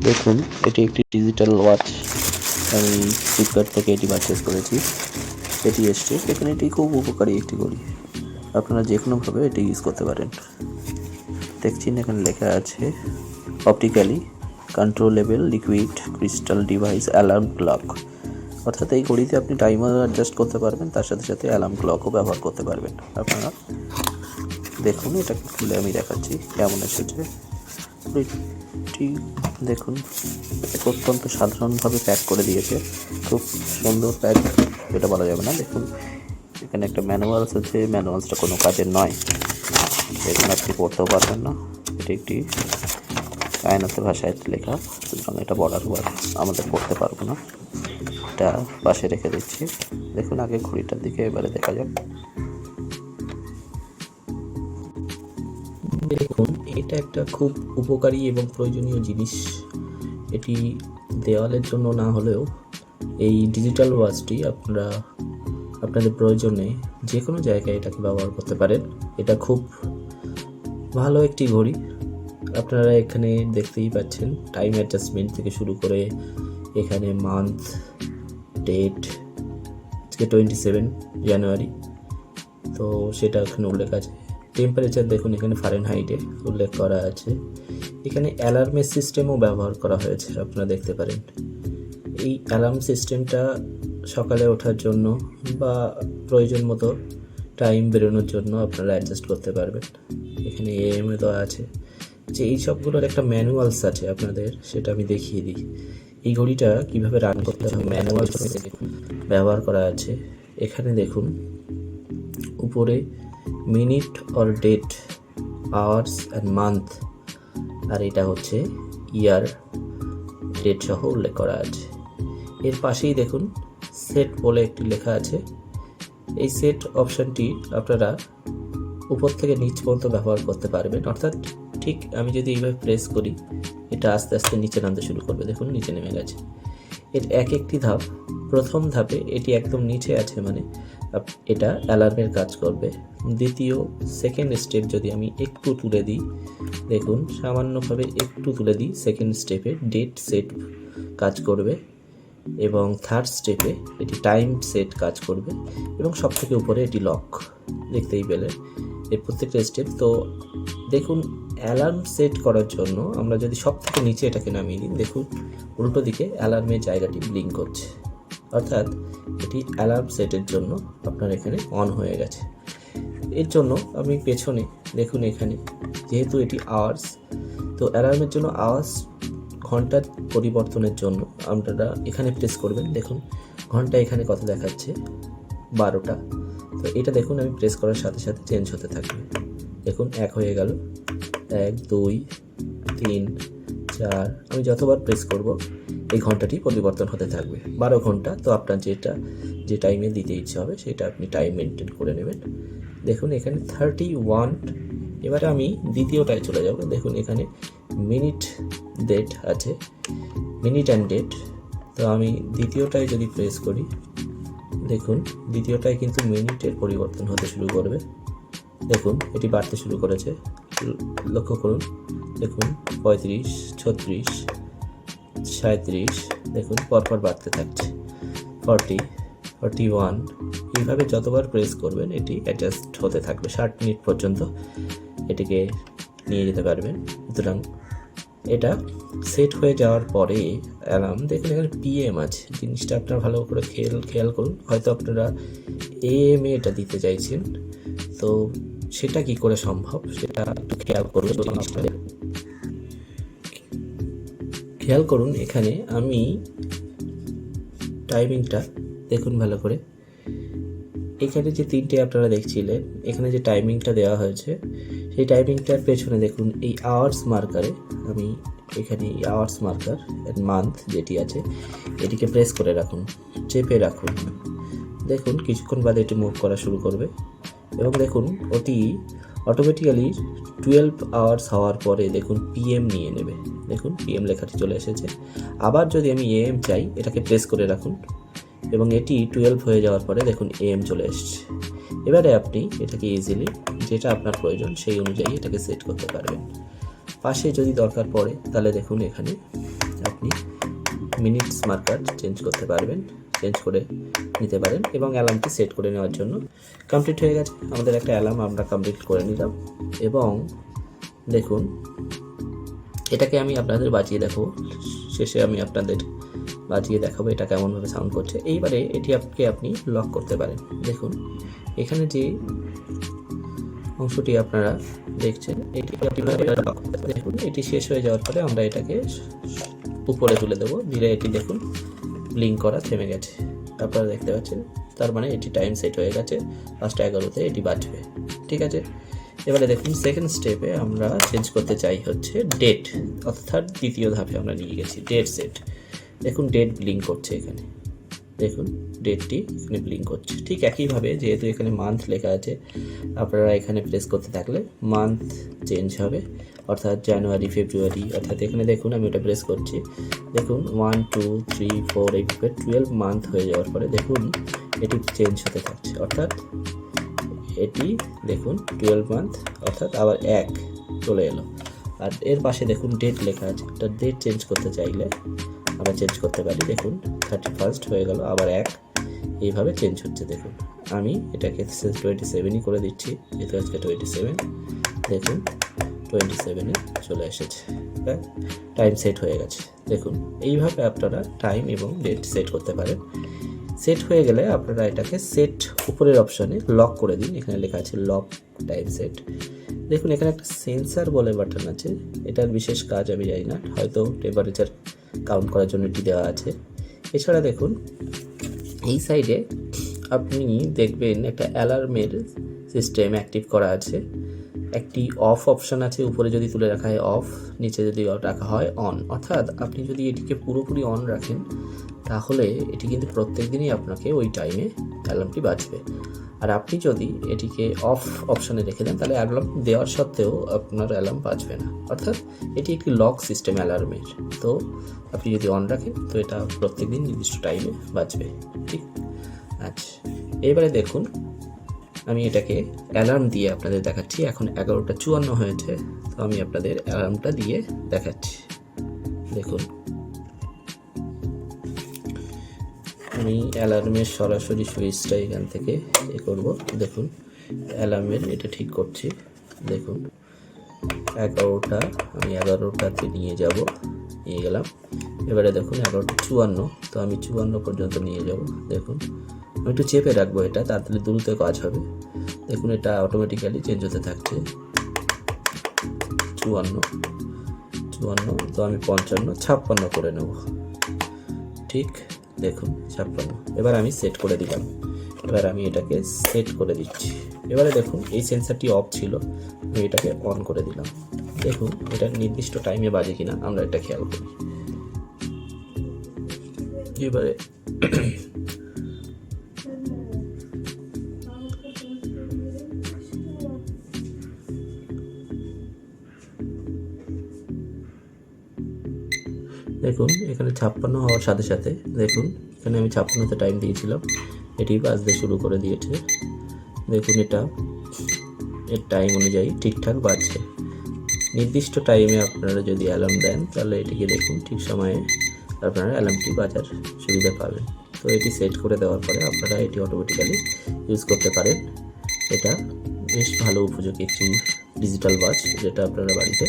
দেখুন, এটি একটি ডিজিটাল ওয়াচ। আমি ফ্লিপকার্ট থেকে এটি পারচেস করেছি। এটি এসছে, এখানে এটি খুব উপকারী একটি ঘড়ি। আপনারা যে কোনোভাবে এটি ইউজ করতে পারেন। দেখছেন এখানে লেখা আছে optically controllable liquid crystal device alarm clock. অর্থাৎ এই ঘড়িতে আপনি টাইমার অ্যাডজাস্ট করতে পারবেন, তার সাথে সাথে অ্যালার্ম ক্লকও ব্যবহার করতে পারবেন। আপনারা দেখুন, এটা খুলে আমি দেখাচ্ছি কেমন এসেছে। এটি দেখুন, অত্যন্ত সাধারণভাবে প্যাক করে দিয়েছে, খুব সুন্দর প্যাক, এটা বলা যাবে না। দেখুন এখানে একটা ম্যানুয়ালস আছে, ম্যানুয়ালসটা কোনো কাজের নয়, এখানে আপনি পড়তেও পারবেন না। এটি একটি কায়নাতে ভাষায় লেখা, সুতরাং এটা বলার পর আমাদের পড়তে পারবো না, এটা পাশে রেখে দিচ্ছি। দেখুন আগে ঘড়িটার দিকে এবারে দেখা যাক। দেখুন, এটা একটা খুব উপকারী এবং প্রয়োজনীয় জিনিস। এটি দেওয়ালের জন্য না হলেও এই ডিজিটাল ওয়াচটি আপনারা আপনাদের প্রয়োজনে যে কোনো জায়গায় এটাকে ব্যবহার করতে পারেন। এটা খুব ভালো একটি ঘড়ি। আপনারা এখানে দেখতেই পাচ্ছেন টাইম অ্যাডজাস্টমেন্ট থেকে শুরু করে এখানে মান্থ, ডেট, আজকে 27 জানুয়ারি, তো সেটা এখানে উল্লেখ আছে। টেম্পারেচার দেখুন, এখানে ফারেনহাইটে উল্লেখ করা আছে। এখানে অ্যালার্মের সিস্টেমও ব্যবহার করা হয়েছে, আপনারা দেখতে পারেন। এই অ্যালার্ম সিস্টেমটা সকালে ওঠার জন্য বা প্রয়োজন মতো টাইম বেরোনোর জন্য আপনারা অ্যাডজাস্ট করতে পারবেন। এখানে এএমএ দেওয়া আছে, যে এই সবগুলোর একটা ম্যানুয়ালস আছে আপনাদের, সেটা আমি দেখিয়ে দিই। এই ঘড়িটা কীভাবে রান করতে হবে ম্যানুয়ালস ব্যবহার করা আছে। এখানে দেখুন উপরে minute or date, hours and month, আর এটা হচ্ছে ইয়ার, ডেট সহ উল্লেখ করা আছে। এর পাশেই দেখুন সেট বলে একটি লেখা আছে। এই সেট অপশানটি আপনারা উপর থেকে নিচ পর্যন্ত ব্যবহার করতে পারবেন। অর্থাৎ ঠিক আমি যদি এইভাবে প্রেস করি, এটা আস্তে আস্তে নিচে নামতে শুরু করবে। দেখুন নিচে নেমে গেছে। এর এক একটি ধাপ, প্রথম ধাপে এটি একদম নিচে আছে, মানে এটা অ্যালার্মের কাজ করবে। দ্বিতীয় সেকেন্ড স্টেপ যদি আমি একটু তুলে দিই, দেখুন সামান্যভাবে একটু তুলে দিই, সেকেন্ড স্টেপে ডেট সেট কাজ করবে, এবং থার্ড স্টেপে এটি টাইম সেট কাজ করবে, এবং সব থেকে উপরে এটি লক। দেখতেই পেলেন এর প্রত্যেকটা স্টেপ। তো দেখুন অ্যালার্ম সেট করার জন্য আমরা যদি সব থেকে নিচে এটাকে নামিয়ে দিই, দেখুন উল্টো দিকে অ্যালার্মের জায়গাটি ব্লিঙ্ক করছে, অর্থাৎ এটি অ্যালার্ম সেটের জন্য আপনার এখানে অন হয়ে গেছে। এর জন্য আমি পেছনে দেখুন, এখানে যেহেতু এটি আওয়ার্স, তো অ্যালার্মের জন্য আওয়ার্স, ঘন্টার পরিবর্তনের জন্য আপনারা এখানে প্রেস করবেন। দেখুন ঘন্টা এখানে কত দেখাচ্ছে, 12টা। তো এটা দেখুন আমি প্রেস করার সাথে সাথে চেঞ্জ হতে থাকবে। দেখুন 1 হয়ে গেল, 1, 2, 3, 4, আমি যতবার প্রেস করব এই ঘন্টাটি পরিবর্তন হতে থাকবে। 12 ঘন্টা। তো আপনার যে টাইমে দিতে ইচ্ছে হবে সেটা আপনি টাইম মেনটেন করে নেবেন। দেখুন এখানে 31। এবারে আমি দ্বিতীয়টায় চলে যাব। দেখুন এখানে মিনিট ডেট আছে, মিনিট অ্যান্ড ডেট। তো আমি দ্বিতীয়টায় যদি প্রেস করি, দেখুন দ্বিতীয়টায় কিন্তু মিনিটের পরিবর্তন হতে শুরু করবে। দেখুন এটি বাড়তে শুরু করেছে, লক্ষ্য করুন। দেখুন 35, 36, 37, দেখুন পরপর বাড়তে থাকছে। 40, 41, এইভাবে যতবার প্রেস করবেন এটি অ্যাডজাস্ট হতে থাকবে। 60 মিনিট পর্যন্ত এটিকে নিয়ে যেতে পারবেন। সুতরাং এটা সেট হয়ে যাওয়ার পরে অ্যালার্ম, দেখুন এখানে পিএম আছে, জিনিসটা আপনারা ভালো করে খেয়াল করুন। হয়তো আপনারা এএমএ এটা দিতে চাইছেন, তো সেটা কি করে সম্ভব সেটা একটু খেয়াল করুন। জিনিসটা খেয়াল করুন, এখানে আমি টাইমিংটা দেখুন ভালো করে। এখানে যে 3টে আপনারা দেখছিলেন, এখানে যে টাইমিংটা দেওয়া হয়েছে, সেই টাইমিংটার পেছনে দেখুন এই আওয়ার্স মার্কারে, আমি এখানে এই আওয়ার্স মার্কার অ্যান্ড মান্থ যেটি আছে, এটিকে প্রেস করে রাখুন, চেপে রাখুন। দেখুন কিছুক্ষণ বাদে এটি মুভ করা শুরু করবে, এবং দেখুন ওটি অটোমেটিক্যালি 12 আওয়ার্স হওয়ার পরে দেখুন পিএম নিয়ে নেবে। দেখুন পিএম লেখাটি চলে এসেছে। আবার যদি আমি এএম চাই, এটাকে প্রেস করে রাখুন, এবং এটি 12 হয়ে যাওয়ার পরে দেখুন এএম চলে এসছে। এবারে আপনি এটাকে ইজিলি যেটা আপনার প্রয়োজন সেই অনুযায়ী এটাকে সেট করতে পারবেন। পাশে যদি দরকার পড়ে তাহলে দেখুন এখানে মিনিটস মার্কার চেঞ্জ করতে পারবেন, চেঞ্জ করে নিতে পারেন। এবং অ্যালার্মটি সেট করে নেওয়ার জন্য কমপ্লিট হয়ে গেছে আমাদের একটা অ্যালার্ম, আমরা কমপ্লিট করে নিলাম। এবং দেখুন এটাকে আমি আপনাদের বাজিয়ে দেখাবো, শেষে আমি আপনাদের বাজিয়ে দেখাবো এটা কেমনভাবে সাউন্ড করছে। এইবারে এটি আপনি লক করতে পারেন। দেখুন এখানে যে অংশটি আপনারা দেখছেন এটি দেখুন, এটি শেষ হয়ে যাওয়ার পরে আমরা এটাকে উপরে তুলে দেবো, ধীরে এটি দেখুন ব্লিঙ্ক করা থেমে গেছে, আপনারা দেখতে পাচ্ছেন। তার মানে এটি টাইম সেট হয়ে গেছে, 5:11 এটি বাজবে। ঠিক আছে, এবারে দেখুন সেকেন্ড স্টেপে আমরা চেঞ্জ করতে চাই হচ্ছে ডেট, অর্থাৎ দ্বিতীয় ধাপে আমরা নিয়ে গেছি ডেট সেট। দেখুন ডেট ব্লিঙ্ক করছে এখানে, দেখুন ডেটটি এখানে ব্লিঙ্ক করছে। ঠিক একইভাবে যেহেতু এখানে মান্থ লেখা আছে, আপনারা এখানে প্রেস করতে থাকলে মান্থ চেঞ্জ হবে, অর্থাৎ জানুয়ারি, ফেব্রুয়ারি, অর্থাৎ এখানে দেখুন আমি ওটা প্রেস করছি, দেখুন 1 2 3 4 এইভাবে 12 মান্থ হয়ে যাওয়ার পরে দেখুন এটি চেঞ্জ হতে থাকছে, অর্থাৎ এটি দেখুন 12 মান্থ, অর্থাৎ আবার 1 চলে এলো। আর এর পাশে দেখুন ডেট লেখা আছে, একটা ডেট চেঞ্জ করতে চাইলে আমরা চেঞ্জ করতে পারি। দেখুন 31 হয়ে গেল, আবার 1, এইভাবে চেঞ্জ হচ্ছে। দেখুন আমি এটাকে 27ই করে দিচ্ছি, যেহেতু আজকে 27, দেখুন 27-এ চলে এসেছে, টাইম সেট হয়ে গেছে। দেখুন এইভাবে আপনারা টাইম এবং ডেট সেট করতে পারেন। সেট হয়ে গেলে আপনারা এটাকে সেট উপরের অপশানে লক করে দিন, এখানে লেখা আছে লক টাইম সেট। দেখুন এখানে একটা সেন্সার বলে বাটন আছে, এটার বিশেষ কাজ আমি জানি না, হয়তো টেম্পারেচার কাউন্ট করার জন্য এটি দেওয়া আছে। এছাড়া দেখুন এই সাইডে আপনি দেখবেন একটা অ্যালার্মের সিস্টেম অ্যাক্টিভ করা আছে, একটি অফ অপশান আছে, উপরে যদি তুলে রাখা হয় অফ, নিচে যদি রাখা হয় অন। অর্থাৎ আপনি যদি এটিকে পুরোপুরি অন রাখেন তাহলে এটি কিন্তু প্রত্যেক দিনই আপনাকে ওই টাইমে অ্যালার্মটি বাজবে। আর আপনি যদি এটিকে অফ অপশানে রেখে দেন তাহলে অ্যালার্ম দেওয়ার সত্ত্বেও আপনার অ্যালার্ম বাজবে না, অর্থাৎ এটি একটি লক সিস্টেম অ্যালার্মের। তো আপনি যদি অন রাখেন তো এটা প্রত্যেক দিন নির্দিষ্ট টাইমে বাজবে। ঠিক আচ্ছা, এবারে দেখুন আমি এটাকে অ্যালার্ম দিয়ে আপনাদের দেখাচ্ছি। এখন 11:54 হয়েছে, তো আমি আপনাদের অ্যালার্মটা দিয়ে দেখাচ্ছি। দেখুন আমি অ্যালার্মের সরাসরি সুইচটা এখান থেকে করব। দেখুন অ্যালার্মের এটা ঠিক করছি, দেখুন 11টা, আমি 11টাতে নিয়ে গেলাম। এবারে দেখুন 11:54, তো আমি 54 পর্যন্ত নিয়ে যাব। দেখুন আমি একটু চেপে রাখবো এটা, তাড়াতাড়ি দ্রুত কাজ হবে। দেখুন এটা অটোমেটিক্যালি চেঞ্জ হতে থাকছে। 54, তো আমি 55, 56 করে নেব। ঠিক দেখুন 56, এবার আমি সেট করে দিলাম। এবার আমি এটাকে সেট করে দিচ্ছি। এবারে দেখুন এই সেন্সারটি অফ ছিল, আমি এটাকে অন করে দিলাম। দেখুন এটা নির্দিষ্ট টাইমে বাজে কিনা আমরা এটা খেয়াল করি। এবারে দেখুন এখানে 56 হওয়ার সাথে সাথে দেখুন এখানে আমি 56তে টাইম দিয়েছিলাম, এটি বাজতে শুরু করে দিয়েছে। দেখুন এটা এর টাইম অনুযায়ী ঠিকঠাক বাজছে। নির্দিষ্ট টাইমে আপনারা যদি অ্যালার্ম দেন তাহলে এটিকে দেখুন ঠিক সময়ে আপনারা অ্যালার্মটি বাজার সুবিধা পাবেন। তো এটি সেট করে দেওয়ার পরে আপনারা এটি অটোমেটিক্যালি ইউজ করতে পারেন। এটা বেশ ভালো উপযোগী একটি ডিজিটাল ওয়াচ, যেটা আপনারা বাড়িতে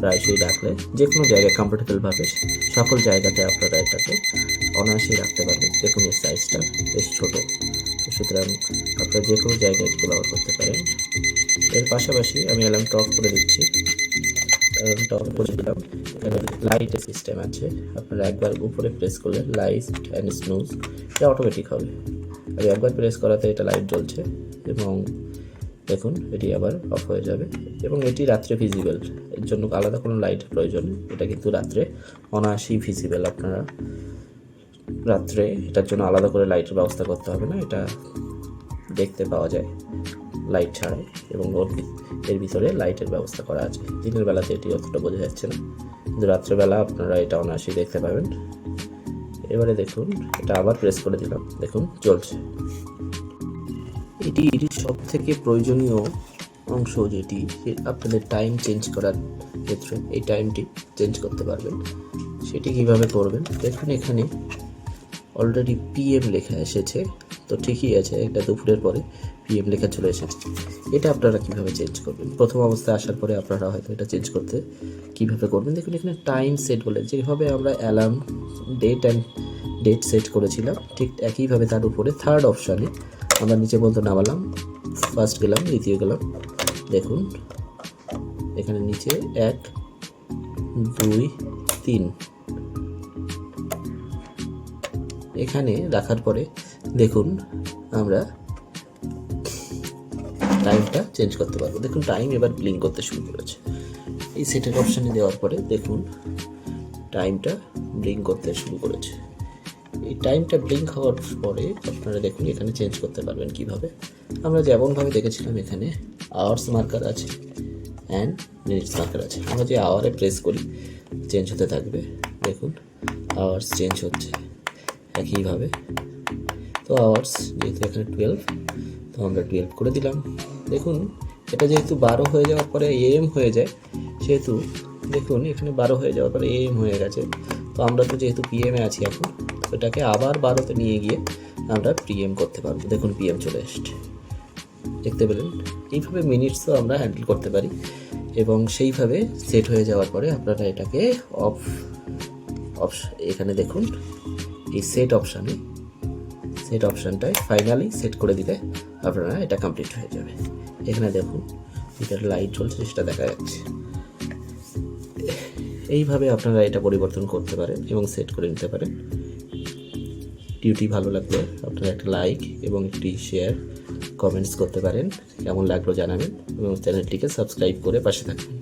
প্রায়শই রাখলে যে কোনো জায়গায় কমফোর্টেবলভাবে সকল জায়গাতে আপনারা এটাকে অনায়াসেই রাখতে পারবেন। দেখুন এর সাইজটা বেশ ছোটো, তো সুতরাং আপনারা যে কোনো জায়গায় এটিকে ব্যবহার করতে পারেন। এর পাশাপাশি আমি অ্যালার্মটা অফ করে দিচ্ছি। অ্যালার্মটা অফ করে দিলাম। এখানে লাইটের সিস্টেম আছে, আপনারা একবার উপরে প্রেস করলে লাইট অ্যান্ড স্নুজ এটা অটোমেটিক হবে। আর একবার প্রেস করাতে এটা লাইট জ্বলছে এবং দেখুন এটি আবার অফ হয়ে যাবে। এবং এটি রাত্রে ভিজিবল, এর জন্য আলাদা কোনো লাইটের প্রয়োজন নেই, এটা কিন্তু রাত্রে অনায়াসেই ভিজিবল। আপনারা রাত্রে এটার জন্য আলাদা করে লাইটের ব্যবস্থা করতে হবে না, এটা দেখতে পাওয়া যায় লাইট ছাড়াই, এবং এর ভিতরে লাইটের ব্যবস্থা করা আছে। দিনের বেলাতে এটি অতটা বোঝা যাচ্ছে না, কিন্তু রাত্রেবেলা আপনারা এটা অনায়াসেই দেখতে পাবেন। এবারে দেখুন এটা আবার প্রেস করে দিলাম, দেখুন চলছে। এটি সব থেকে প্রয়োজনীয় অংশ, যেটি আপনাদের টাইম চেঞ্জ করার ক্ষেত্রে এই টাইমটি চেঞ্জ করতে পারবেন। সেটি কিভাবে করবেন দেখুন, এখানে অলরেডি PM লেখা এসেছে, তো ঠিকই আছে, এটা দুপুরের পরে PM লেখা চলে এসেছে। এটা আপনারা কিভাবে চেঞ্জ করবেন, প্রথম অবস্থায় আসার পরে আপনারা হয়তো এটা চেঞ্জ করতে কিভাবে করবেন দেখুন, এখানে টাইম সেট বলে যেভাবে আমরা অ্যালার্ম ডেট সেট করেছিলাম ঠিক একইভাবে তার উপরে থার্ড অপশানে আমরা নিচে পর্যন্ত নামালাম, ফার্স্ট গেলাম, দ্বিতীয় গেলাম, দেখুন এখানে নিচে 1 2 3 এখানে রাখার পরে দেখুন আমরা টাইমটা চেঞ্জ করতে পারবো। দেখুন টাইম এবার ব্লিঙ্ক করতে শুরু করেছে। এই সেটের অপশানে দেওয়ার পরে দেখুন টাইমটা ব্লিঙ্ক করতে শুরু করেছে। এই টাইমটা ব্লিঙ্ক হওয়ার পরে আপনারা দেখুন এখানে চেঞ্জ করতে পারবেন কিভাবে। আমরা যেমনভাবে দেখেছিলাম এখানে আওয়ার্স মার্কার আছে অ্যান্ড মিনিটস মার্কার আছে। আমরা যে আওয়ারে প্রেস করি চেঞ্জ হতে থাকবে, দেখুন আওয়ার্স চেঞ্জ হচ্ছে একইভাবে। তো আওয়ার্স যেহেতু এখানে 12, তো আমরা 12 করে দিলাম। দেখুন এটা যেহেতু 12 হয়ে যাওয়ার পরে AM হয়ে যায়, সেহেতু দেখুন এখানে 12 হয়ে যাওয়ার পরে AM হয়ে গেছে। তো আমরা তো যেহেতু PM-এ আছি এখন, এটাকে আবার 12-তে নিয়ে গিয়ে আমরা PM করতে পারবো। দেখুন PM চলে এসছে, দেখতে পেলেন। এইভাবে মিনিটসও আমরা হ্যান্ডেল করতে পারি এবং সেইভাবে সেট হয়ে যাওয়ার পরে আপনারা এটাকে এখানে দেখুন এই সেট অপশানটায় ফাইনালি সেট করে দিলে আপনারা এটা কমপ্লিট হয়ে যাবে। এখানে দেখুন এটার লাইট জ্বলছে, সেটা দেখা যাচ্ছে। এইভাবে আপনারা এটা পরিবর্তন করতে পারেন এবং সেট করে নিতে পারেন। ভিডিওটি ভালো লাগলে আপনারা একটা লাইক এবং একটি শেয়ার কমেন্টস করতে পারেন, কেমন লাগলো জানাবেন এবং চ্যানেলটিকে সাবস্ক্রাইব করে পাশে থাকবেন।